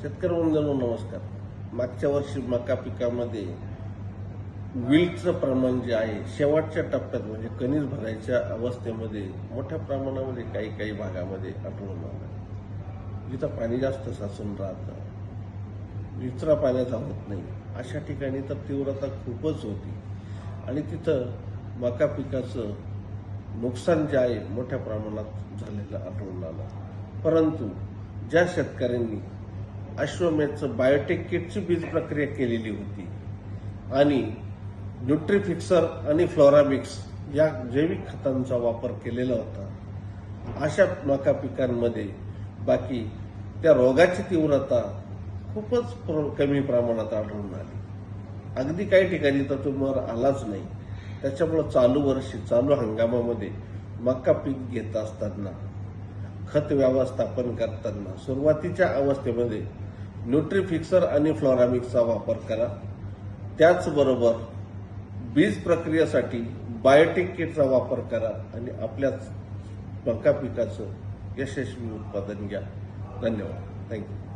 शेतकरी बंधूंनो नमस्कार. मागच्या वर्षी मका पिकामध्ये विल्टचं प्रमाण जे आहे शेवटच्या टप्प्यात म्हणजे कणीस भरायच्या अवस्थेमध्ये मोठ्या प्रमाणामध्ये काही भागामध्ये आढळून आलं. जिथं पाणी जास्त साचून राहतं, विचरा पाण्याचा होत नाही, अशा ठिकाणी तर तीव्रता खूपच होती आणि तिथं मका पिकाचं नुकसान जे आहे मोठ्या प्रमाणात झालेलं आढळून आलं. परंतु ज्या शेतकऱ्यांनी अश्वमेधचं बायोटेक किटची बीज प्रक्रिया केलेली होती आणि न्यूट्रीफिक्सर आणि फ्लोरामिक्स या जैविक खतांचा वापर केलेला होता, अशा मका पिकांमध्ये बाकी त्या रोगाची तीव्रता खूपच कमी प्रमाणात आढळून आली. अगदी काही ठिकाणी तर तुम्हाला आलाच नाही. त्याच्यामुळं चालू हंगामामध्ये मका पीक घेत असताना खत व्यवस्थापन करताना सुरुवातीच्या अवस्थेमध्ये न्यूट्रीफिक्सर आणि फ्लोरामिक्सचा वापर करा. त्याचबरोबर बीज प्रक्रियेसाठी बायोटेक किटचा वापर करा आणि आपल्याच मका पिकाचं यशस्वी उत्पादन घ्या. धन्यवाद. थँक्यू.